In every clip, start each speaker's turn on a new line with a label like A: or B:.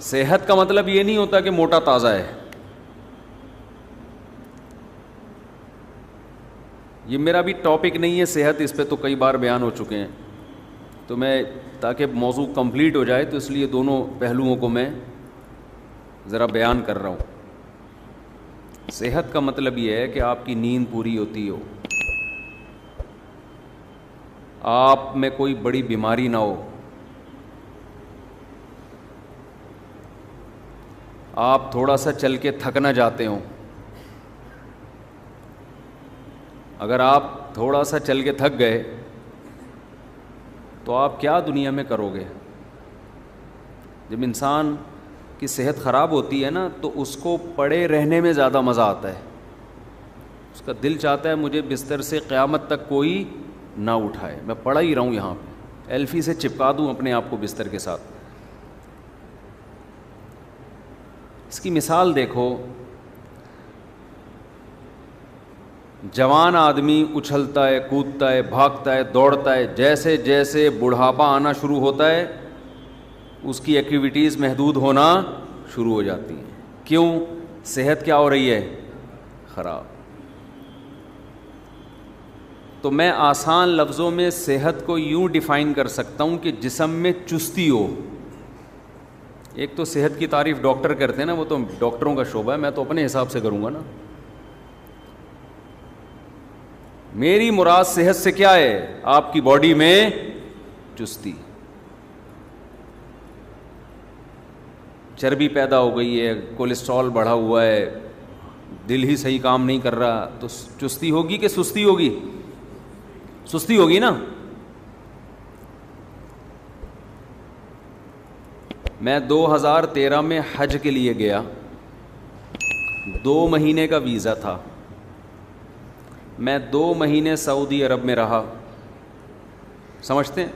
A: صحت کا مطلب یہ نہیں ہوتا کہ موٹا تازہ ہے. یہ میرا بھی ٹاپک نہیں ہے صحت، اس پہ تو کئی بار بیان ہو چکے ہیں، تو میں تاکہ موضوع کمپلیٹ ہو جائے تو اس لیے دونوں پہلوؤں کو میں ذرا بیان کر رہا ہوں. صحت کا مطلب یہ ہے کہ آپ کی نیند پوری ہوتی ہو، آپ میں کوئی بڑی بیماری نہ ہو، آپ تھوڑا سا چل کے تھک نہ جاتے ہوں. اگر آپ تھوڑا سا چل کے تھک گئے تو آپ کیا دنیا میں کرو گے؟ جب انسان کی صحت خراب ہوتی ہے نا تو اس کو پڑے رہنے میں زیادہ مزہ آتا ہے. اس کا دل چاہتا ہے مجھے بستر سے قیامت تک کوئی نہ اٹھائے، میں پڑا ہی رہوں یہاں پہ، ایلفی سے چپکا دوں اپنے آپ کو بستر کے ساتھ. اس کی مثال دیکھو، جوان آدمی اچھلتا ہے، کودتا ہے، بھاگتا ہے، دوڑتا ہے، جیسے جیسے بڑھاپا آنا شروع ہوتا ہے اس کی ایکٹیویٹیز محدود ہونا شروع ہو جاتی ہیں. کیوں؟ صحت کیا ہو رہی ہے؟ خراب. تو میں آسان لفظوں میں صحت کو یوں ڈیفائن کر سکتا ہوں کہ جسم میں چستی ہو. ایک تو صحت کی تعریف ڈاکٹر کرتے ہیں نا، وہ تو ڈاکٹروں کا شعبہ ہے، میں تو اپنے حساب سے کروں گا نا. میری مراد صحت سے کیا ہے؟ آپ کی باڈی میں چستی، چربی پیدا ہو گئی ہے، کولیسٹرول بڑھا ہوا ہے، دل ہی صحیح کام نہیں کر رہا، تو چستی ہوگی کہ سستی ہوگی؟ سستی ہوگی نا. میں 2013 میں حج کے لیے گیا، 2 مہینے کا ویزا تھا. میں 2 مہینے سعودی عرب میں رہا. سمجھتے ہیں؟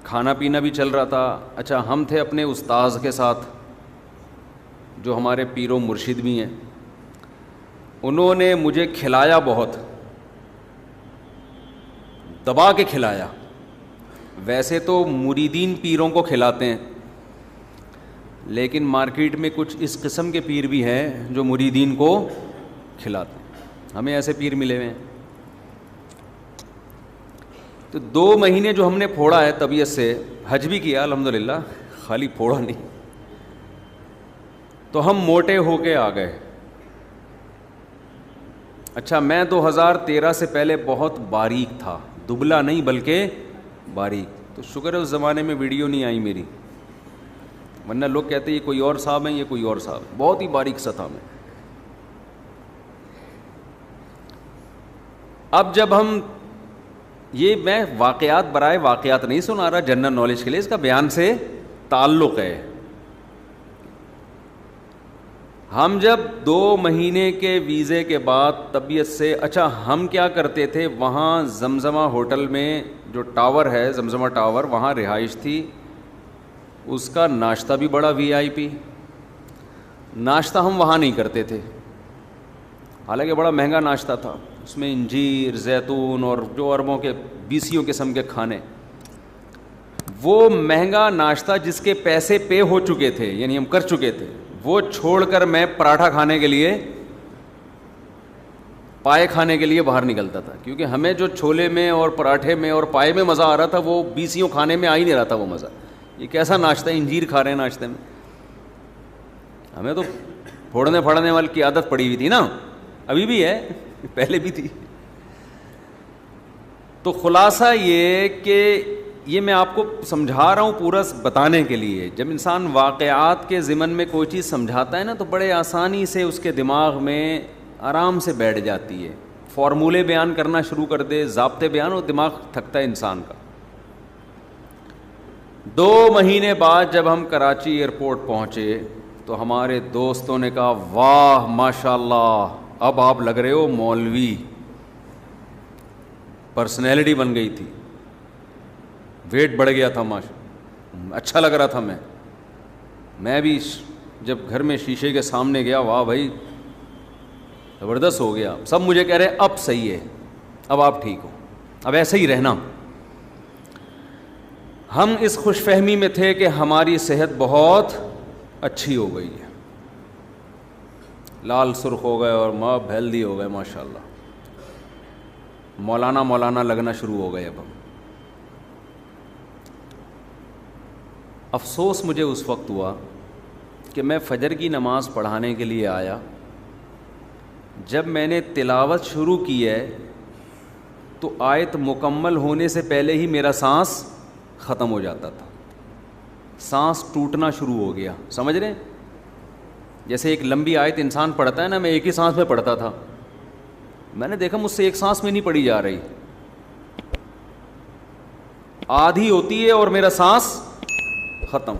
A: کھانا پینا بھی چل رہا تھا. اچھا، ہم تھے اپنے استاذ کے ساتھ جو ہمارے پیر و مرشد بھی ہیں. انہوں نے مجھے کھلایا، بہت دبا کے کھلایا. ویسے تو مریدین پیروں کو کھلاتے ہیں، لیکن مارکیٹ میں کچھ اس قسم کے پیر بھی ہیں جو مریدین کو کھلاتے ہیں. ہمیں ایسے پیر ملے ہوئے ہیں. تو 2 مہینے جو ہم نے پھوڑا ہے طبیعت سے، حج بھی کیا الحمدللہ، خالی پھوڑا نہیں، تو ہم موٹے ہو کے آ گئے. اچھا، میں 2013 سے پہلے بہت باریک تھا، دبلا نہیں بلکہ باریک. تو شکر ہے اس زمانے میں ویڈیو نہیں آئی میری، ورنہ لوگ کہتے ہیں یہ کوئی اور صاحب ہیں، یہ کوئی اور صاحب. بہت ہی باریک سا تھا میں. اب جب ہم یہ، میں واقعات برائے واقعات نہیں سنا رہا، جنرل نالج کے لیے، اس کا بیان سے تعلق ہے. ہم جب 2 مہینے کے ویزے کے بعد طبیعت سے، اچھا ہم کیا کرتے تھے، وہاں زمزمہ ہوٹل میں جو ٹاور ہے، زمزمہ ٹاور، وہاں رہائش تھی، اس کا ناشتہ بھی بڑا وی آئی پی. ناشتہ ہم وہاں نہیں کرتے تھے، حالانکہ بڑا مہنگا ناشتہ تھا، اس میں انجیر، زیتون اور جو اربوں کے 20 قسم کے کھانے. وہ مہنگا ناشتہ جس کے پیسے پے ہو چکے تھے، یعنی ہم کر چکے تھے، وہ چھوڑ کر میں پراٹھا کھانے کے لیے، پائے کھانے کے لیے باہر نکلتا تھا. کیونکہ ہمیں جو چھولے میں اور پراٹھے میں اور پائے میں مزہ آ رہا تھا، وہ 20 کھانے میں آ ہی نہیں رہا تھا وہ مزہ. یہ کیسا ناشتہ ہے، انجیر کھا رہے ہیں ناشتے میں. ہمیں تو پھوڑنے پھاڑنے والی کی عادت پڑی ہوئی تھی نا، ابھی بھی ہے، پہلے بھی تھی. تو خلاصہ یہ کہ یہ میں آپ کو سمجھا رہا ہوں پورا بتانے کے لیے، جب انسان واقعات کے ضمن میں کوئی چیز سمجھاتا ہے نا تو بڑے آسانی سے اس کے دماغ میں آرام سے بیٹھ جاتی ہے. فارمولے بیان کرنا شروع کر دے، ضابطے بیان، اور دماغ تھکتا ہے انسان کا. 2 مہینے بعد جب ہم کراچی ایئرپورٹ پہنچے تو ہمارے دوستوں نے کہا واہ ماشاء اللہ، اب آپ لگ رہے ہو مولوی. پرسنالٹی بن گئی تھی، ویٹ بڑھ گیا تھا، اچھا لگ رہا تھا. میں بھی جب گھر میں شیشے کے سامنے گیا، واہ بھائی زبردست ہو گیا. سب مجھے کہہ رہے اب صحیح ہے، اب آپ ٹھیک ہو، اب ایسے ہی رہنا. ہم اس خوش فہمی میں تھے کہ ہماری صحت بہت اچھی ہو گئی ہے، لال سرخ ہو گئے اور ہیلدی ہو گئے، ماشاء اللہ، مولانا لگنا شروع ہو گئے اب ہم۔ افسوس مجھے اس وقت ہوا کہ میں فجر کی نماز پڑھانے کے لیے آیا، جب میں نے تلاوت شروع کی ہے تو آیت مکمل ہونے سے پہلے ہی میرا سانس ختم ہو جاتا تھا، سانس ٹوٹنا شروع ہو گیا، سمجھ رہے ہیں؟ جیسے ایک لمبی آیت انسان پڑھتا ہے نا، میں ایک ہی سانس میں پڑھتا تھا، میں نے دیکھا مجھ سے ایک سانس میں نہیں پڑھی جا رہی، آدھی ہوتی ہے اور میرا سانس ختم۔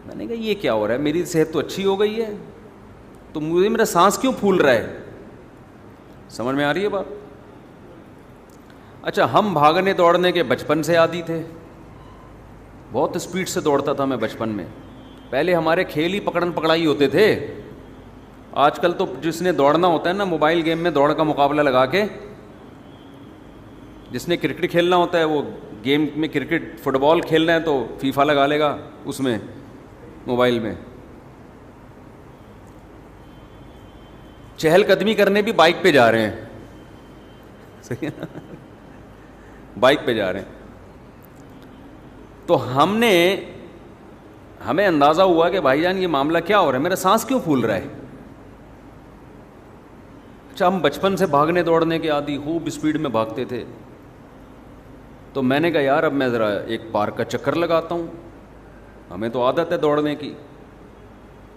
A: میں نے کہا یہ کیا ہو رہا ہے، میری صحت تو اچھی ہو گئی ہے تو مجھے میرا سانس کیوں پھول رہا ہے؟ سمجھ میں آ رہی ہے بات؟ اچھا، ہم بھاگنے دوڑنے کے بچپن سے عادی تھے، بہت اسپیڈ سے دوڑتا تھا میں بچپن میں، پہلے ہمارے کھیل ہی پکڑن پکڑائی ہوتے تھے، آج کل تو جس نے دوڑنا ہوتا ہے نا موبائل گیم میں دوڑ کا مقابلہ لگا کے، جس نے کرکٹ کھیلنا ہوتا ہے وہ گیم میں کرکٹ فٹ بال کھیلنا ہے تو فیفا لگا لے گا اس میں موبائل میں، چہل قدمی کرنے بھی بائک پہ جا رہے ہیں، صحیح ہے نا؟ بائک پہ جا رہے ہیں۔ تو ہمیں اندازہ ہوا کہ بھائی جان یہ معاملہ کیا ہو رہا ہے، میرا سانس کیوں پھول رہا ہے؟ اچھا، ہم بچپن سے بھاگنے دوڑنے کے عادی، خوب اسپیڈ میں بھاگتے تھے، تو میں نے کہا یار اب میں ذرا ایک پارک کا چکر لگاتا ہوں، ہمیں تو عادت ہے دوڑنے کی،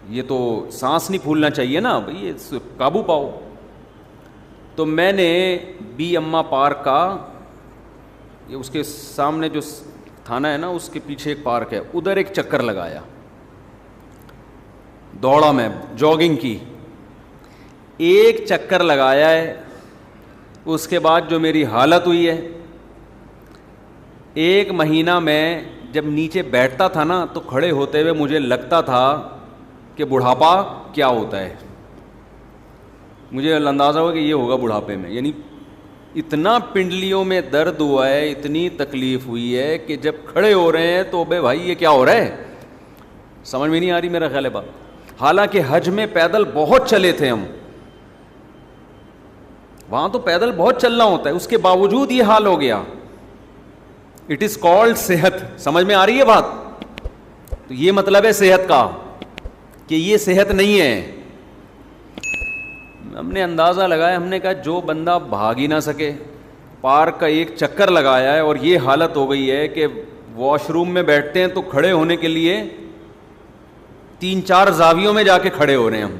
A: یہ تو سانس نہیں پھولنا چاہیے نا بھئی، یہ قابو پاؤ۔ تو میں نے بی اما پارک کا، یہ اس کے سامنے جو تھانہ ہے نا اس کے پیچھے ایک پارک ہے، ادھر ایک چکر لگایا، دوڑا میں، جاگنگ کی، ایک چکر لگایا ہے، اس کے بعد جو میری حالت ہوئی ہے، ایک مہینہ میں جب نیچے بیٹھتا تھا نا تو کھڑے ہوتے ہوئے مجھے لگتا تھا کہ بڑھاپا کیا ہوتا ہے، مجھے اندازہ ہوا کہ یہ ہوگا بڑھاپے میں، یعنی اتنا پنڈلیوں میں درد ہوا ہے، اتنی تکلیف ہوئی ہے کہ جب کھڑے ہو رہے ہیں تو بے بھائی یہ کیا ہو رہا ہے، سمجھ میں نہیں آ رہی میرا خیال ہے بات۔ حالانکہ حج میں پیدل بہت چلے تھے ہم، وہاں تو پیدل بہت چلنا ہوتا ہے، اس کے باوجود یہ حال ہو گیا۔ اٹ از کالڈ صحت، سمجھ میں آ رہی ہے بات؟ تو یہ مطلب ہے صحت کا کہ یہ صحت نہیں ہے۔ ہم نے اندازہ لگایا، ہم نے کہا جو بندہ بھاگ ہی نہ سکے، پارک کا ایک چکر لگایا ہے اور یہ حالت ہو گئی ہے کہ واش روم میں بیٹھتے ہیں تو کھڑے ہونے کے لیے 3-4 زاویوں میں جا کے کھڑے ہو رہے ہیں ہم،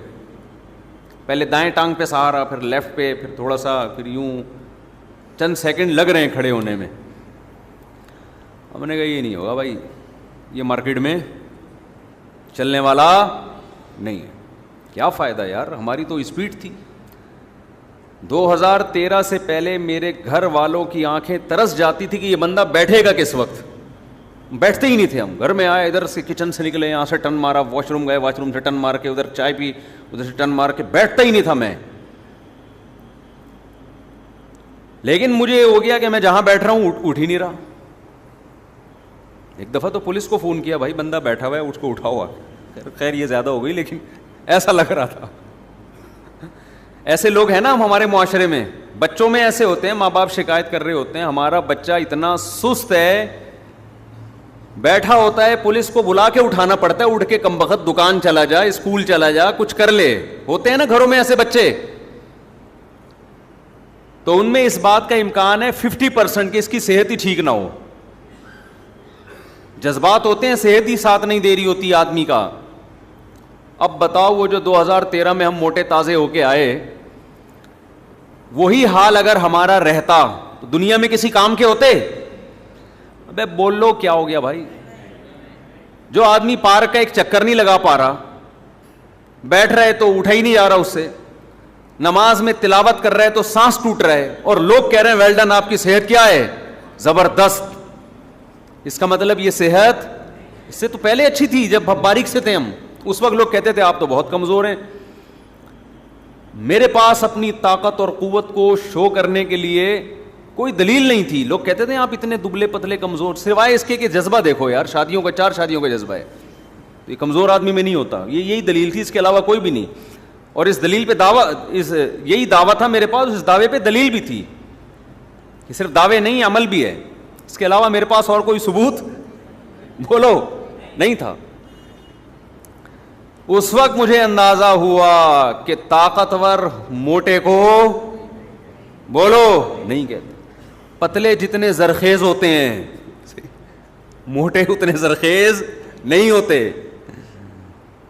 A: پہلے دائیں ٹانگ پہ سہارا، پھر لیفٹ پہ، پھر تھوڑا سا، پھر یوں چند سیکنڈ لگ رہے ہیں کھڑے ہونے میں۔ ہم نے کہا یہ نہیں ہوگا بھائی، یہ مارکیٹ میں چلنے والا نہیں ہے، کیا فائدہ یار، ہماری تو اسپیڈ تھی۔ 2013 سے پہلے میرے گھر والوں کی آنکھیں ترس جاتی تھی کہ یہ بندہ بیٹھے گا کس وقت، بیٹھتے ہی نہیں تھے ہم، گھر میں آئے ادھر سے کچن سے نکلے، یہاں سے ٹن مارا، واش روم گئے، واش روم سے ٹن مار کے ادھر چائے پی، ادھر سے ٹن مار کے، بیٹھتا ہی نہیں تھا میں۔ لیکن مجھے ہو گیا کہ میں جہاں بیٹھ رہا ہوں اٹھ ہی نہیں رہا۔ ایک دفعہ تو پولیس کو فون کیا، بھائی بندہ بیٹھا ہوا ہے اس کو اٹھاؤ، خیر یہ زیادہ ہو گئی لیکن ایسا لگ رہا تھا۔ ایسے لوگ ہیں نا ہم ہمارے معاشرے میں، بچوں میں ایسے ہوتے ہیں، ماں باپ شکایت کر رہے ہوتے ہیں ہمارا بچہ اتنا سست ہے، بیٹھا ہوتا ہے، پولیس کو بلا کے اٹھانا پڑتا ہے، اٹھ کے کمبخت دکان چلا جا، اسکول چلا جا، کچھ کر لے۔ ہوتے ہیں نا گھروں میں ایسے بچے، تو ان میں اس بات کا امکان ہے 50% کہ اس کی صحت ہی ٹھیک نہ ہو، جذبات ہوتے ہیں، صحت ہی ساتھ نہیں دے رہی ہوتی آدمی کا۔ اب بتاؤ وہ جو 2013 میں ہم موٹے تازے ہو کے آئے، وہی حال اگر ہمارا رہتا تو دنیا میں کسی کام کے ہوتے؟ ابے بول لو کیا ہو گیا بھائی؟ جو آدمی پارک کا ایک چکر نہیں لگا پا رہا، بیٹھ رہے تو اٹھا ہی نہیں جا رہا اس سے، نماز میں تلاوت کر رہے تو سانس ٹوٹ رہا ہے، اور لوگ کہہ رہے ہیں ویل ڈن، آپ کی صحت کیا ہے؟ زبردست۔ اس کا مطلب یہ صحت اس سے تو پہلے اچھی تھی، جب باریک سے تھے ہم، اس وقت لوگ کہتے تھے آپ تو بہت کمزور ہیں۔ میرے پاس اپنی طاقت اور قوت کو شو کرنے کے لیے کوئی دلیل نہیں تھی. لوگ کہتے تھے آپ اتنے دبلے پتلے کمزور, سوائے اس کے کہ جذبہ دیکھو یار, شادیوں کا 4 شادیوں کا جذبہ ہے, تو یہ کمزور آدمی میں نہیں ہوتا. یہی دلیل تھی, اس کے علاوہ کوئی بھی نہیں. اور اس دلیل پہ یہی دعویٰ تھا میرے پاس, اس دعوے پہ دلیل بھی تھی, کہ صرف دعوے نہیں عمل بھی ہے. اس کے علاوہ میرے پاس اور کوئی ثبوت بولو نہیں تھا. اس وقت مجھے اندازہ ہوا کہ طاقتور موٹے کو بولو نہیں کہتے, پتلے جتنے زرخیز ہوتے ہیں موٹے اتنے زرخیز نہیں ہوتے.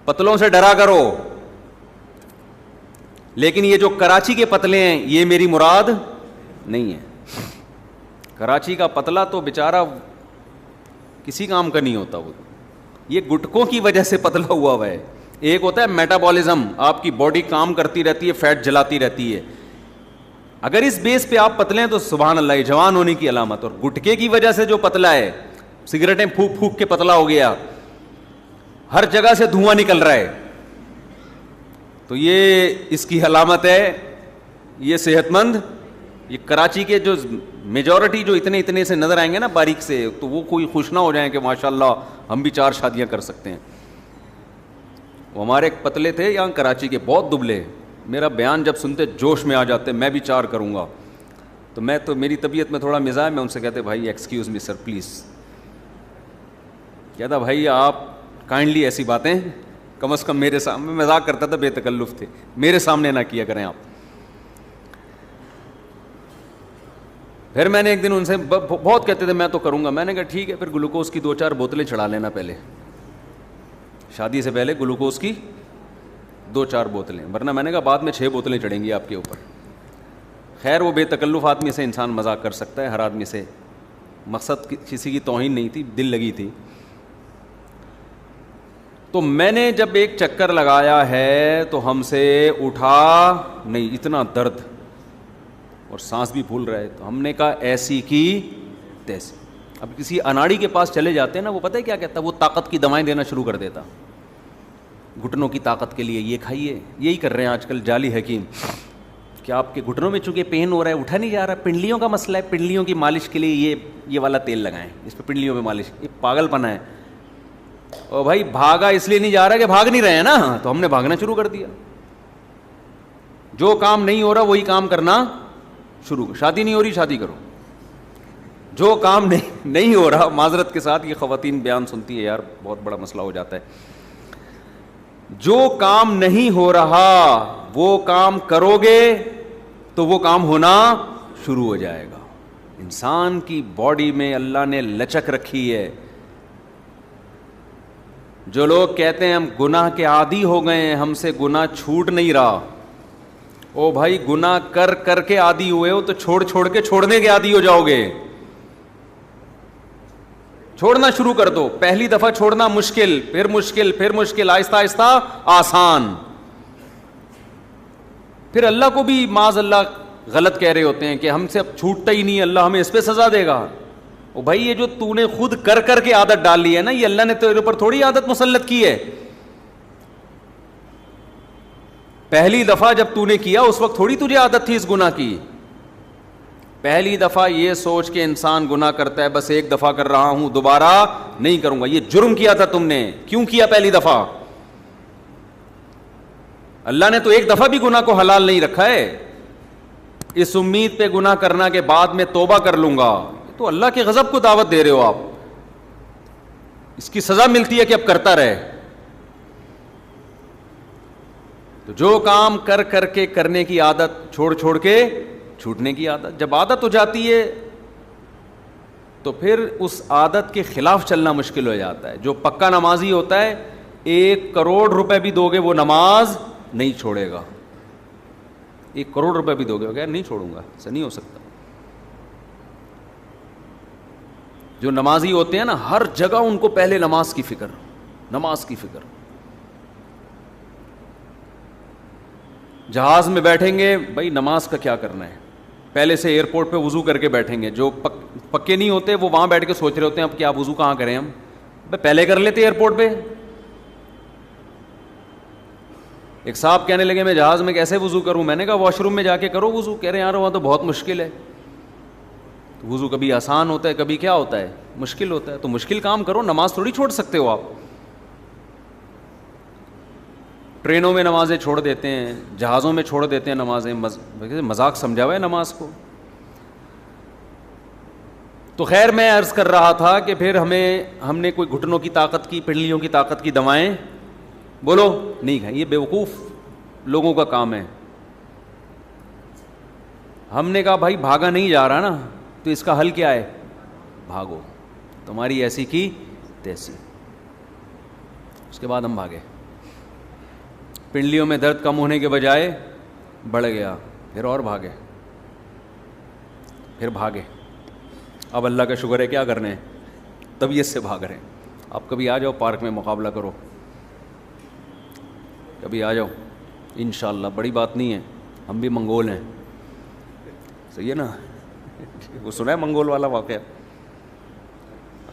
A: پتلوں سے ڈرا کرو, لیکن یہ جو کراچی کے پتلے ہیں یہ میری مراد نہیں ہے. کراچی کا پتلا تو بیچارہ کسی کام کا نہیں ہوتا, وہ یہ گٹکوں کی وجہ سے پتلا ہوا ہے. ایک ہوتا ہے میٹابولزم, آپ کی باڈی کام کرتی رہتی ہے, فیٹ جلاتی رہتی ہے. اگر اس بیس پہ آپ پتلے ہیں تو سبحان اللہ, یہ جوان ہونے کی علامت. اور گٹکے کی وجہ سے جو پتلا ہے, سگریٹیں پھونک پھونک کے پتلا ہو گیا, ہر جگہ سے دھواں نکل رہا ہے, تو یہ اس کی علامت ہے. یہ صحت مند, یہ کراچی کے جو میجورٹی جو اتنے سے نظر آئیں گے نا باریک سے, تو وہ کوئی خوش نہ ہو جائیں کہ ماشاءاللہ ہم بھی 4 شادیاں کر سکتے ہیں. وہ ہمارے ایک پتلے تھے یہاں کراچی کے, بہت دبلے, میرا بیان جب سنتے جوش میں آ جاتے, میں بھی 4 کروں گا. تو میری طبیعت میں تھوڑا مزاج, میں ان سے کہتے بھائی ایکسکیوز می سر پلیز. کہتا بھائی آپ کائنڈلی ایسی باتیں کم از کم میرے سامنے, مذاق کرتا تھا, بے تکلف تھے, میرے سامنے نہ کیا کریں آپ. پھر میں نے ایک دن ان سے, بہت کہتے تھے میں تو کروں گا, میں نے کہا ٹھیک ہے, پھر گلوکوز کی 2-4 بوتلیں چڑھا لینا پہلے, شادی سے پہلے گلوکوز کی 2-4 بوتلیں, ورنہ میں نے کہا بعد میں 6 بوتلیں چڑھیں گی آپ کے اوپر. خیر وہ بے تکلف آدمی سے انسان مذاق کر سکتا ہے, ہر آدمی سے, مقصد کسی کی توہین نہیں تھی, دل لگی تھی. تو میں نے جب ایک چکر لگایا ہے تو ہم سے اٹھا نہیں, اتنا درد اور سانس بھی پھول رہا ہے. تو ہم نے کہا ایسی کی تیسی. اب کسی اناڑی کے پاس چلے جاتے ہیں نا, وہ پتہ ہے کیا کہتا ہے, وہ طاقت کی دوائیں دینا شروع کر دیتا, گھٹنوں کی طاقت کے لیے یہ کھائیے. یہی کر رہے ہیں آج کل جعلی حکیم, کہ آپ کے گھٹنوں میں چونکہ پین ہو رہا ہے, اٹھا نہیں جا رہا, پنڈلیوں کا مسئلہ ہے, پنڈلیوں کی مالش کے لیے یہ والا تیل لگائیں, اس پہ پنڈلیوں میں مالش. یہ پاگل پنا ہے. اور بھائی بھاگا اس لیے نہیں جا رہا کہ بھاگ نہیں رہے ہیں نا, تو ہم نے بھاگنا شروع کر دیا. جو کام نہیں ہو رہا وہی کام کرنا شروع. شادی نہیں ہو رہی, شادی کرو. جو کام نہیں ہو رہا, معذرت کے ساتھ یہ خواتین بیان سنتی ہے یار, بہت بڑا مسئلہ ہو جاتا ہے. جو کام نہیں ہو رہا وہ کام کرو گے تو وہ کام ہونا شروع ہو جائے گا. انسان کی باڈی میں اللہ نے لچک رکھی ہے. جو لوگ کہتے ہیں ہم گناہ کے عادی ہو گئے ہیں, ہم سے گناہ چھوٹ نہیں رہا, او بھائی گناہ کر کر کے عادی ہوئے ہو تو چھوڑ کے چھوڑنے کے عادی ہو جاؤ گے. چھوڑنا شروع کر دو. پہلی دفعہ چھوڑنا مشکل, پھر مشکل, پھر مشکل, آہستہ آہستہ آسان. پھر اللہ کو بھی معاذ اللہ غلط کہہ رہے ہوتے ہیں کہ ہم سے اب چھوٹتا ہی نہیں, اللہ ہمیں اس پہ سزا دے گا. او بھائی یہ جو تو نے خود کر کر کے عادت ڈال لی ہے نا, یہ اللہ نے تیرے اوپر تھوڑی عادت مسلط کی ہے. پہلی دفعہ جب تو نے کیا اس وقت تھوڑی تجھے عادت تھی اس گناہ کی. پہلی دفعہ یہ سوچ کے انسان گناہ کرتا ہے بس ایک دفعہ کر رہا ہوں, دوبارہ نہیں کروں گا. یہ جرم کیا تھا تم نے, کیوں کیا پہلی دفعہ؟ اللہ نے تو ایک دفعہ بھی گناہ کو حلال نہیں رکھا ہے, اس امید پہ گناہ کرنا کہ بعد میں توبہ کر لوں گا. تو اللہ کے غضب کو دعوت دے رہے ہو آپ, اس کی سزا ملتی ہے کہ اب کرتا رہے. تو جو کام کر کر کے کرنے کی عادت, چھوڑ کے چھوٹنے کی عادت, جب عادت ہو جاتی ہے تو پھر اس عادت کے خلاف چلنا مشکل ہو جاتا ہے. جو پکا نمازی ہوتا ہے 1 کروڑ روپے بھی دو گے وہ نماز نہیں چھوڑے گا. 1 کروڑ روپے بھی دو گے بغیر نہیں چھوڑوں گا, ایسا نہیں ہو سکتا. جو نمازی ہوتے ہیں نا, ہر جگہ ان کو پہلے نماز کی فکر, نماز کی فکر. جہاز میں بیٹھیں گے, بھائی نماز کا کیا کرنا ہے, پہلے سے ایئرپورٹ پہ وضو کر کے بیٹھیں گے. جو پکے نہیں ہوتے وہ وہاں بیٹھ کے سوچ رہے ہوتے ہیں اب کیا وضو کہاں کریں ہم, پہلے کر لیتے ایئرپورٹ پہ. ایک صاحب کہنے لگے میں جہاز میں کیسے وضو کروں, میں نے کہا واش روم میں جا کے کرو وضو. کہہ رہے ہیں یار وہاں تو بہت مشکل ہے. وضو کبھی آسان ہوتا ہے, کبھی کیا ہوتا ہے, مشکل ہوتا ہے. تو مشکل کام کرو, نماز تھوڑی چھوڑ سکتے ہو آپ. ٹرینوں میں نمازیں چھوڑ دیتے ہیں, جہازوں میں چھوڑ دیتے ہیں نمازیں, مذاق سمجھا ہوا ہے نماز کو. تو خیر میں عرض کر رہا تھا کہ پھر ہم نے کوئی گھٹنوں کی طاقت کی, پنڈلیوں کی طاقت کی دوائیں بولو نہیں کھائیں, یہ بیوقوف لوگوں کا کام ہے. ہم نے کہا بھائی بھاگا نہیں جا رہا نا, تو اس کا حل کیا ہے, بھاگو, تمہاری ایسی کی تیسی. اس کے بعد ہم بھاگے. پنڈلیوں میں درد کم ہونے کے بجائے بڑھ گیا, پھر اور بھاگے, پھر بھاگے. اب اللہ کا شکر ہے, کیا کرنے, طبیعت سے بھاگ رہے ہیں. آپ کبھی آ جاؤ پارک میں مقابلہ کرو, کبھی آ جاؤ انشاءاللہ, بڑی بات نہیں ہے, ہم بھی منگول ہیں, صحیح ہے نا. وہ سنا ہے منگول والا واقعہ,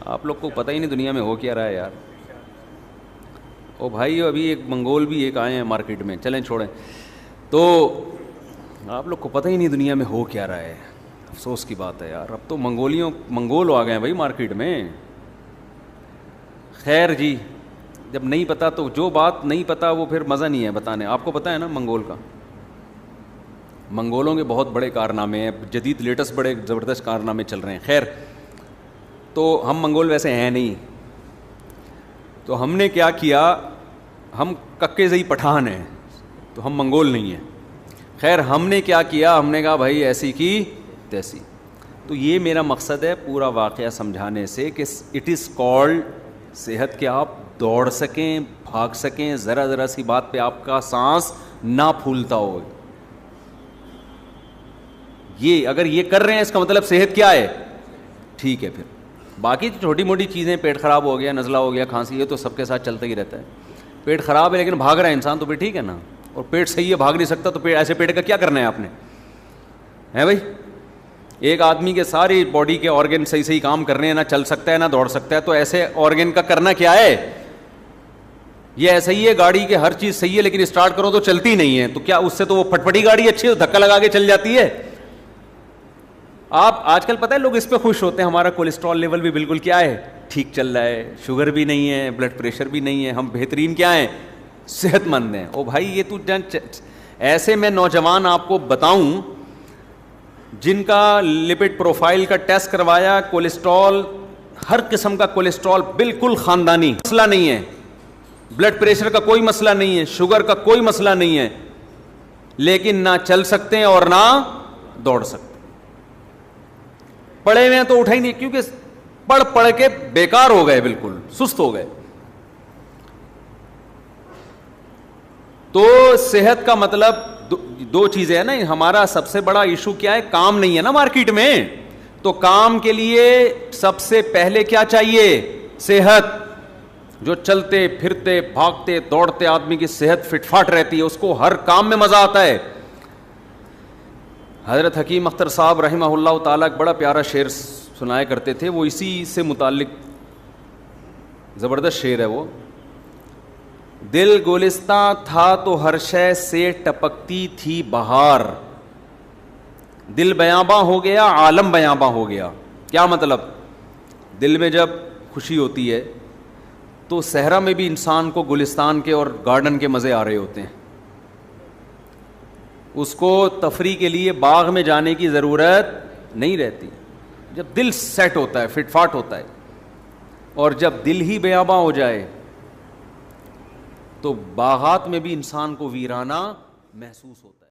A: آپ لوگ کو پتہ ہی نہیں دنیا میں ہو کیا رہا ہے یار. او بھائی ابھی ایک منگول بھی ایک آئے ہیں مارکیٹ میں, چلیں چھوڑیں. تو آپ لوگ کو پتہ ہی نہیں دنیا میں ہو کیا رہا ہے, افسوس کی بات ہے یار. اب تو منگول آ گئے ہیں بھائی مارکیٹ میں. خیر جی, جب نہیں پتا تو جو بات نہیں پتا وہ پھر مزہ نہیں ہے بتانے. آپ کو پتہ ہے نا منگول کا, منگولوں کے بہت بڑے کارنامے ہیں, جدید لیٹسٹ بڑے زبردست کارنامے چل رہے ہیں. خیر تو ہم منگول ویسے ہیں نہیں, تو ہم نے کیا کیا, ہم ککے زئی پٹھان ہیں, تو ہم منگول نہیں ہیں. خیر ہم نے کیا کیا, ہم نے کہا بھائی ایسی کی تیسی. تو یہ میرا مقصد ہے پورا واقعہ سمجھانے سے کہ اٹ از کالڈ صحت, کہ آپ دوڑ سکیں, بھاگ سکیں, ذرا ذرا سی بات پہ آپ کا سانس نہ پھولتا ہو. یہ اگر یہ کر رہے ہیں اس کا مطلب صحت کیا ہے, ٹھیک ہے. پھر باقی چھوٹی موٹی چیزیں, پیٹ خراب ہو گیا, نزلہ ہو گیا, کھانسی, یہ تو سب کے ساتھ چلتا ہی رہتا ہے. پیٹ خراب ہے لیکن بھاگ رہا ہے انسان, تو پھر ٹھیک ہے نا. اور پیٹ صحیح ہے, بھاگ نہیں سکتا, تو ایسے پیٹ کا کیا کرنا ہے آپ نے, ہے بھائی. ایک آدمی کے ساری باڈی کے آرگن صحیح کام کر رہے ہیں, نہ چل سکتا ہے نہ دوڑ سکتا ہے, تو ایسے آرگن کا کرنا کیا ہے. یہ ایسا ہی ہے, گاڑی کے ہر چیز صحیح ہے لیکن اسٹارٹ کرو تو چلتی نہیں ہے, تو کیا اس سے تو وہ پھٹپٹی گاڑی اچھی ہے, دھکا لگا کے چل جاتی ہے. آپ آج کل پتہ ہے لوگ اس پہ خوش ہوتے ہیں, ہمارا کولیسٹرول لیول بھی بالکل کیا ہے, ٹھیک چل رہا ہے, شوگر بھی نہیں ہے, بلڈ پریشر بھی نہیں ہے, ہم بہترین کیا ہیں, صحت مند ہیں. او بھائی یہ تو ایسے میں نوجوان آپ کو بتاؤں جن کا لپڈ پروفائل کا ٹیسٹ کروایا, کولیسٹرول, ہر قسم کا کولیسٹرول بالکل خاندانی, مسئلہ نہیں ہے, بلڈ پریشر کا کوئی مسئلہ نہیں ہے, شوگر کا کوئی مسئلہ نہیں ہے, لیکن نہ چل سکتے ہیں اور نہ دوڑ سکتے. پڑھے ہوئے ہیں تو اٹھا ہی نہیں, کیونکہ پڑھ کے بیکار ہو گئے, بالکل سست ہو گئے. تو صحت کا مطلب دو چیزیں ہیں نا. ہمارا سب سے بڑا ایشو کیا ہے, کام نہیں ہے نا مارکیٹ میں. تو کام کے لیے سب سے پہلے کیا چاہیے, صحت. جو چلتے پھرتے بھاگتے دوڑتے آدمی کی صحت فٹ فاٹ رہتی ہے, اس کو ہر کام میں مزہ آتا ہے. حضرت حکیم اختر صاحب رحمہ اللہ تعالیٰ ایک بڑا پیارا شعر سنایا کرتے تھے, وہ اسی سے متعلق زبردست شعر ہے وہ. دل گلستہ تھا تو ہر شے سے ٹپکتی تھی بہار, دل بیاباں ہو گیا عالم بیاباں ہو گیا. کیا مطلب, دل میں جب خوشی ہوتی ہے تو صحرا میں بھی انسان کو گلستان کے اور گارڈن کے مزے آ رہے ہوتے ہیں. اس کو تفریح کے لیے باغ میں جانے کی ضرورت نہیں رہتی جب دل سیٹ ہوتا ہے, فٹ فاٹ ہوتا ہے. اور جب دل ہی بیاباں ہو جائے تو باغات میں بھی انسان کو ویرانہ محسوس ہوتا ہے.